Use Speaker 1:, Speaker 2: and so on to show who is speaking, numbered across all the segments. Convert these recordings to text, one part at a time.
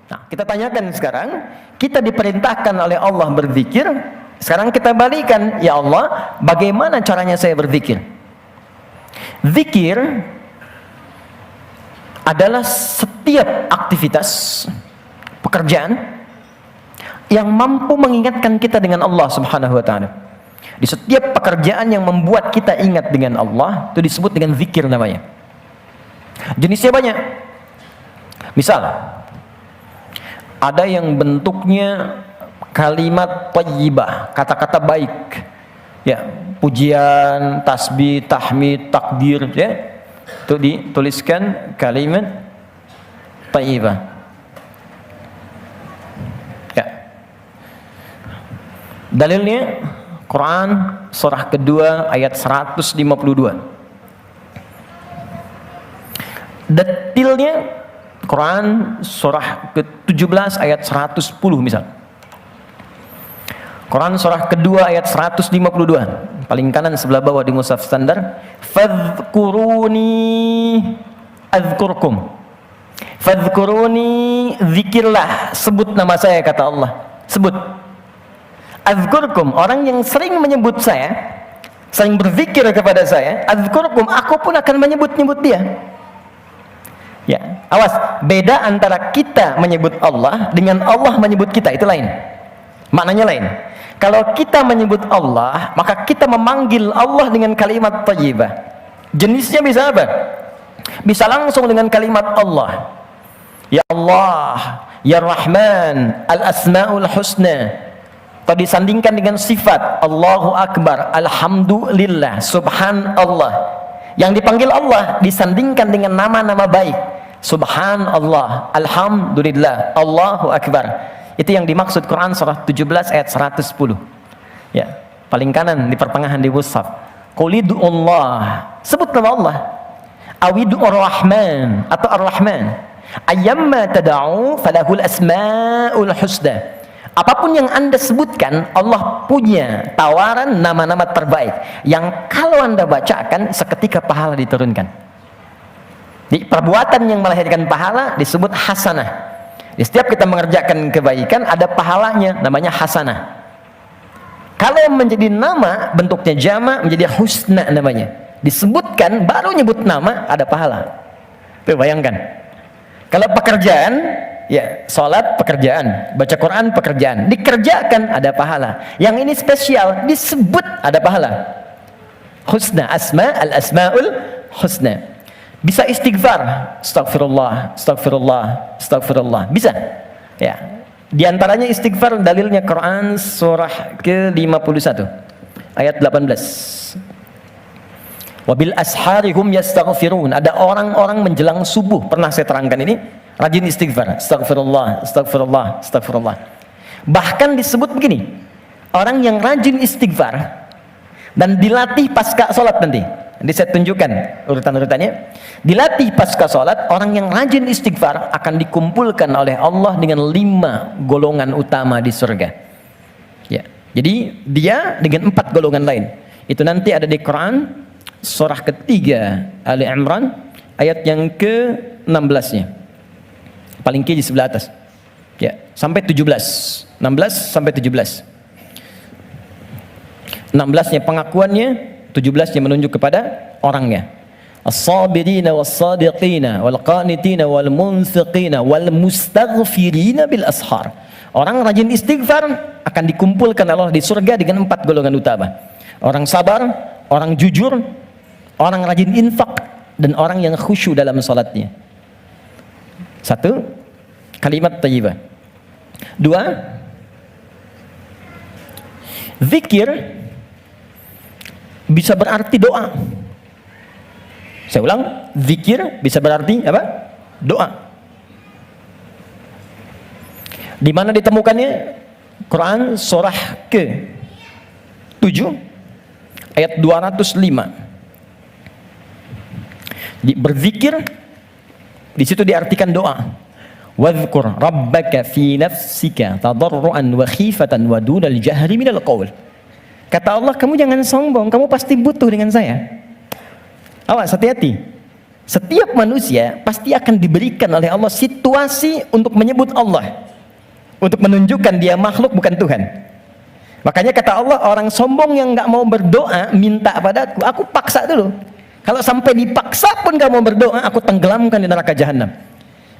Speaker 1: Nah, kita tanyakan sekarang, kita diperintahkan oleh Allah berzikir, sekarang kita balikan, ya Allah, bagaimana caranya saya berzikir? Zikir adalah setiap aktivitas, pekerjaan yang mampu mengingatkan kita dengan Allah Subhanahu wa taala. Di setiap pekerjaan yang membuat kita ingat dengan Allah, itu disebut dengan zikir namanya. Jenisnya banyak. Misal, ada yang bentuknya kalimat thayyibah, kata-kata baik. Ya, pujian, tasbih, tahmid, takbir, ya. Itu dituliskan kalimat thayyibah. Ya. Dalilnya Quran surah kedua ayat 152. Detailnya Quran surah ke-17 ayat 110 misal. Quran surah kedua ayat 152, paling kanan sebelah bawah di mushaf standar. Fadhkuruni adzkurkum. Fadhkuruni, zikirlah, sebut nama saya, kata Allah. Sebut. Adzkurkum, orang yang sering menyebut saya, sering berzikir kepada saya, adzkurkum, aku pun akan menyebut-nyebut dia. Ya, awas, beda antara kita menyebut Allah dengan Allah menyebut kita, itu lain. Maknanya lain. Kalau kita menyebut Allah, maka kita memanggil Allah dengan kalimat thayyibah. Jenisnya bisa apa? Bisa langsung dengan kalimat Allah. Ya Allah, Ya Rahman, Al-Asma'ul Husna. Atau disandingkan dengan sifat Allahu Akbar, Alhamdulillah, Subhanallah. Yang dipanggil Allah disandingkan dengan nama-nama baik. Subhanallah, Alhamdulillah, Allahu Akbar. Itu yang dimaksud Quran surah 17 ayat 110. Ya, paling kanan di pertengahan di mushaf. Qul Allah, sebut nama Allah. Awidur Rahman atau Ar-Rahman. Ayyamma tad'u falahul asmaul husna. Apapun yang Anda sebutkan, Allah punya tawaran nama-nama terbaik yang kalau Anda bacakan seketika pahala diturunkan. Di perbuatan yang melahirkan pahala disebut hasanah. Di setiap kita mengerjakan kebaikan ada pahalanya, namanya hasanah. Kalau menjadi nama bentuknya jama' menjadi husna namanya. Disebutkan baru nyebut nama ada pahala. Tuh bayangkan. Kalau pekerjaan, ya sholat pekerjaan, baca Quran pekerjaan, dikerjakan ada pahala. Yang ini spesial, disebut ada pahala. Husna, al-asma'ul husna. Bisa istighfar, astagfirullah, astagfirullah, astagfirullah, bisa. Ya, di antaranya istighfar dalilnya Quran surah ke-51 ayat 18. Wabil asharihum yastaghfirun. Ada orang-orang menjelang subuh, pernah saya terangkan ini, rajin istighfar, astagfirullah, astagfirullah, astagfirullah. Bahkan disebut begini, orang yang rajin istighfar dan dilatih pasca sholat nanti saya tunjukkan urutan-urutannya. Dilatih pasca sholat, orang yang rajin istighfar akan dikumpulkan oleh Allah dengan 5 golongan utama di surga. Ya, jadi dia dengan 4 golongan lain. Itu nanti ada di Quran surah ketiga Ali Imran ayat yang ke-16-nya. Paling kiri sebelah atas. Ya, sampai 17. 16 sampai 17. 16-nya pengakuannya, 17-nya menunjuk kepada orangnya. As-sabirina was-sadiqina wal-qanitina wal-munfiqina wal-mustaghfirina bil ashar. Orang rajin istighfar akan dikumpulkan Allah di surga dengan 4 golongan utama. Orang sabar, orang jujur, orang rajin infak, dan orang yang khusyuk dalam salatnya. 1, kalimat thayyibah. 2, zikir bisa berarti doa. Saya ulang, zikir bisa berarti apa? Doa. Di mana ditemukannya? Quran surah ke-7 ayat 205. Berzikir di situ diartikan doa. Wadhkur rabbaka fi nafsika tadarruan wa khifatan wa dunal jahri minal qaul. Kata Allah, kamu jangan sombong, kamu pasti butuh dengan saya. Awas, hati-hati. Setiap manusia pasti akan diberikan oleh Allah situasi untuk menyebut Allah, untuk menunjukkan dia makhluk bukan Tuhan. Makanya kata Allah, orang sombong yang nggak mau berdoa minta padaku, aku paksa dulu. Kalau sampai dipaksa pun nggak mau berdoa, aku tenggelamkan di neraka jahanam.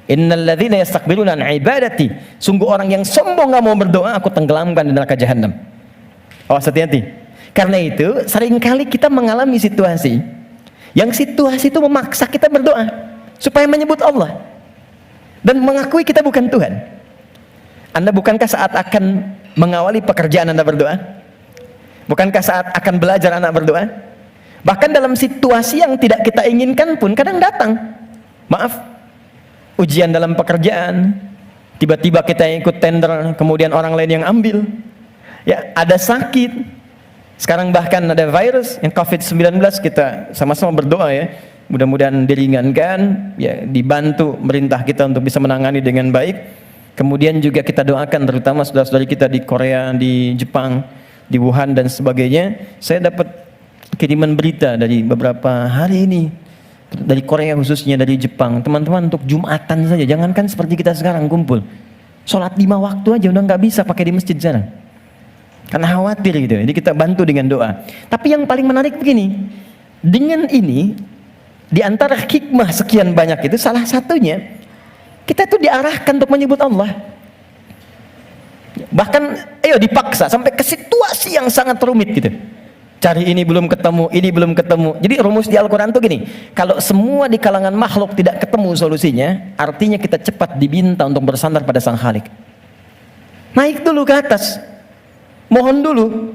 Speaker 1: Innal ladzina yastakbiruna an ibadati, sungguh orang yang sombong nggak mau berdoa, aku tenggelamkan di neraka jahanam. Awas, hati-hati. Karena itu seringkali kita mengalami situasi yang situasi itu memaksa kita berdoa supaya menyebut Allah dan mengakui kita bukan Tuhan. Anda bukankah saat akan mengawali pekerjaan Anda berdoa? Bukankah saat akan belajar Anda berdoa? Bahkan dalam situasi yang tidak kita inginkan pun kadang datang. Maaf, ujian dalam pekerjaan, tiba-tiba kita yang ikut tender, kemudian orang lain yang ambil. Ya, ada sakit. Sekarang bahkan ada virus yang COVID-19, kita sama-sama berdoa ya, mudah-mudahan diringankan, ya dibantu merintah kita untuk bisa menangani dengan baik. Kemudian juga kita doakan terutama saudara-saudari kita di Korea, di Jepang, di Wuhan dan sebagainya. Saya dapat kiriman berita dari beberapa hari ini dari Korea, khususnya dari Jepang. Teman-teman, untuk Jumatan saja, jangankan seperti kita sekarang kumpul, sholat 5 waktu aja udah nggak bisa pakai di masjid sekarang. Karena khawatir gitu. Jadi kita bantu dengan doa. Tapi yang paling menarik begini, dengan ini di antara hikmah sekian banyak itu salah satunya kita tuh diarahkan untuk menyebut Allah. Bahkan ayo dipaksa sampai ke situasi yang sangat rumit gitu. Cari ini belum ketemu, ini belum ketemu. Jadi rumus di Al-Quran tuh gini, kalau semua di kalangan makhluk tidak ketemu solusinya, artinya kita cepat diminta untuk bersandar pada Sang Khalik. Naik dulu ke atas, mohon dulu.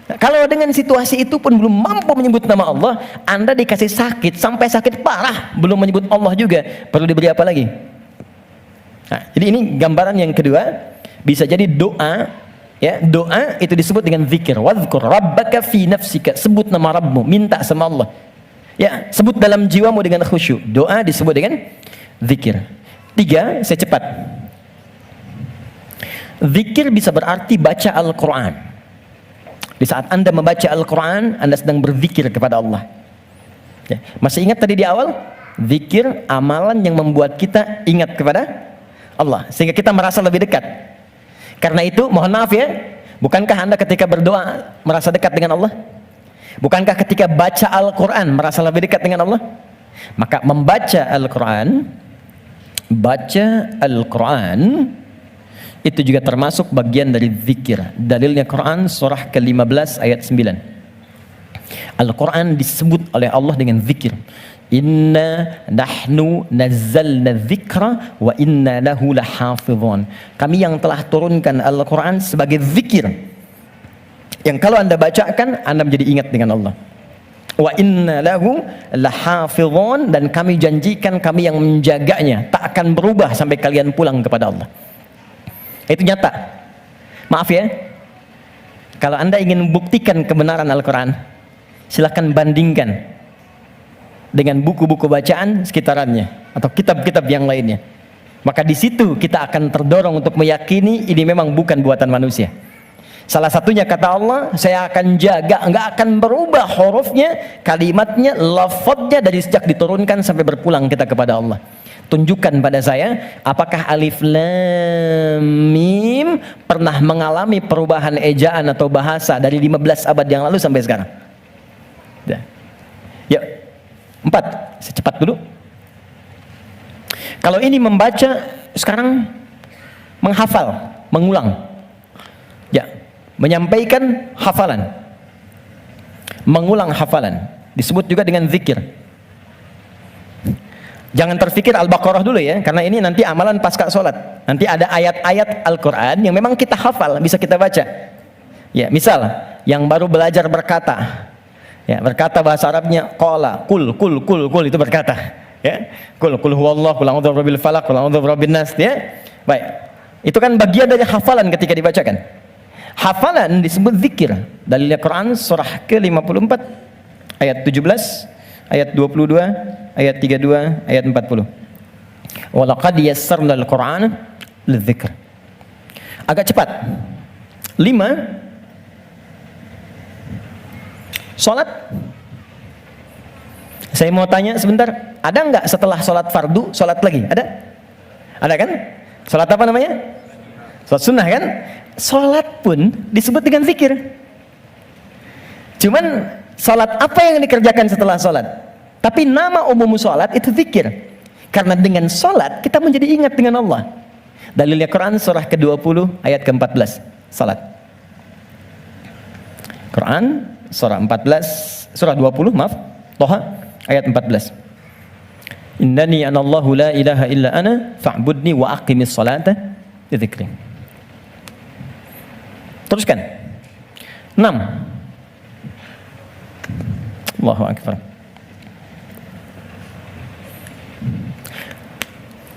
Speaker 1: Nah, kalau dengan situasi itu pun belum mampu menyebut nama Allah, Anda dikasih sakit sampai sakit parah belum menyebut Allah juga, perlu diberi apa lagi? Nah, jadi ini gambaran yang kedua. Bisa jadi doa, ya, doa itu disebut dengan zikir. Wadhkur rabbaka fi nafsika, sebut nama Rabbmu, minta sama Allah. Ya, sebut dalam jiwamu dengan khusyuk. Doa disebut dengan zikir. 3, saya cepat. Zikir bisa berarti baca Al-Quran. Di saat Anda membaca Al-Quran, Anda sedang berzikir kepada Allah. Ya. Masih ingat tadi di awal? Zikir, amalan yang membuat kita ingat kepada Allah, sehingga kita merasa lebih dekat. Karena itu, mohon maaf ya, bukankah Anda ketika berdoa merasa dekat dengan Allah? Bukankah ketika baca Al-Quran merasa lebih dekat dengan Allah? Maka membaca Al-Quran, baca Al-Quran itu juga termasuk bagian dari zikir. Dalilnya Quran surah ke-15 ayat 9. Al-Quran disebut oleh Allah dengan zikir. Inna nahnu nazzalna dzikra wa inna lahu lahafizun. Kami yang telah turunkan Al-Quran sebagai zikir, yang kalau Anda bacakan Anda menjadi ingat dengan Allah. Wa inna lahu lahafizun, dan kami janjikan kami yang menjaganya, tak akan berubah sampai kalian pulang kepada Allah. Itu nyata. Maaf ya, kalau Anda ingin buktikan kebenaran Al-Quran, silakan bandingkan dengan buku-buku bacaan sekitarannya atau kitab-kitab yang lainnya. Maka di situ kita akan terdorong untuk meyakini ini memang bukan buatan manusia. Salah satunya kata Allah, saya akan jaga, enggak akan berubah hurufnya, kalimatnya, lafadznya dari sejak diturunkan sampai berpulang kita kepada Allah. Tunjukkan pada saya, apakah alif lam mim pernah mengalami perubahan ejaan atau bahasa dari 15 abad yang lalu sampai sekarang? Ya. 4, saya cepat dulu. Kalau ini membaca, sekarang menghafal, mengulang. Ya, menyampaikan hafalan. Mengulang hafalan disebut juga dengan zikir. Jangan terfikir Al-Baqarah dulu ya, karena ini nanti amalan pasca sholat. Nanti ada ayat-ayat Al-Quran yang memang kita hafal, bisa kita baca. Ya, misal yang baru belajar berkata, ya, berkata bahasa Arabnya qala, kul itu berkata, ya. Kul huwallahu, kul a'udzu birabbil falaq, kul a'udzu birabbin nas, ya. Baik. Itu kan bagian dari hafalan ketika dibacakan. Hafalan disebut zikir. Dalilnya Quran surah ke-54 ayat 17, ayat 22, ayat 32, ayat 40. Wa laqad yassarnal Qur'ana lidzikr. Agak cepat. 5, Saya mau tanya sebentar, ada nggak setelah sholat fardu, sholat lagi? Ada? Ada kan? Sholat apa namanya? Sholat sunnah kan? Sholat pun disebut dengan zikir. Cuman sholat apa yang dikerjakan setelah sholat? Tapi nama umum sholat itu zikir. Karena dengan sholat kita menjadi ingat dengan Allah. Dalilnya Quran surah ke-20 ayat ke-14. Sholat. Quran surah 14, surah 20 maaf, Toha ayat 14. Innani anallahu la ilaha illa ana fa'budni wa aqimis salata li dzikri. Teruskan. 6. Allahu akbar.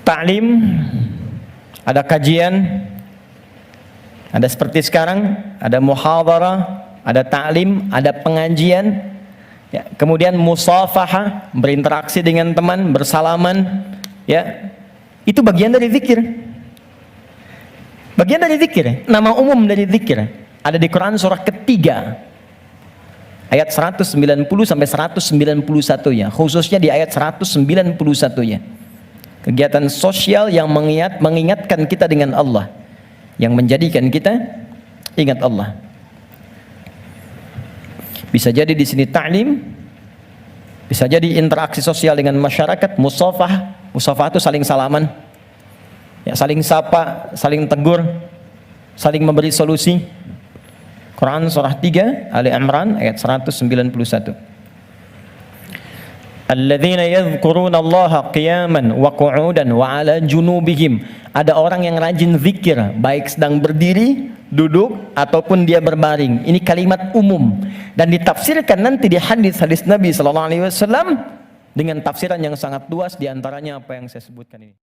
Speaker 1: Ta'lim, ada kajian, ada seperti sekarang, ada muhadharah, ada ta'lim, ada pengajian. Ya, kemudian musafahah, berinteraksi dengan teman, bersalaman, ya. Itu bagian dari zikir. Bagian dari zikir, nama umum dari zikir ada di Quran surah ketiga ayat 190 sampai 191 ya, khususnya di ayat 191 ya. Kegiatan sosial yang mengingatkan kita dengan Allah, yang menjadikan kita ingat Allah. Bisa jadi di sini ta'lim, bisa jadi interaksi sosial dengan masyarakat, musafah. Musafah itu saling salaman, ya, saling sapa, saling tegur, saling memberi solusi. Quran surah 3 Ali Imran ayat 191. Alladzina yadhkuruna Allaha qiyaman wa qu'udan wa 'ala junubihim. Ada orang yang rajin zikir baik sedang berdiri, duduk ataupun dia berbaring. Ini kalimat umum dan ditafsirkan nanti di hadis-hadis Nabi sallallahu alaihi wasallam dengan tafsiran yang sangat luas, di antaranya apa yang saya sebutkan ini.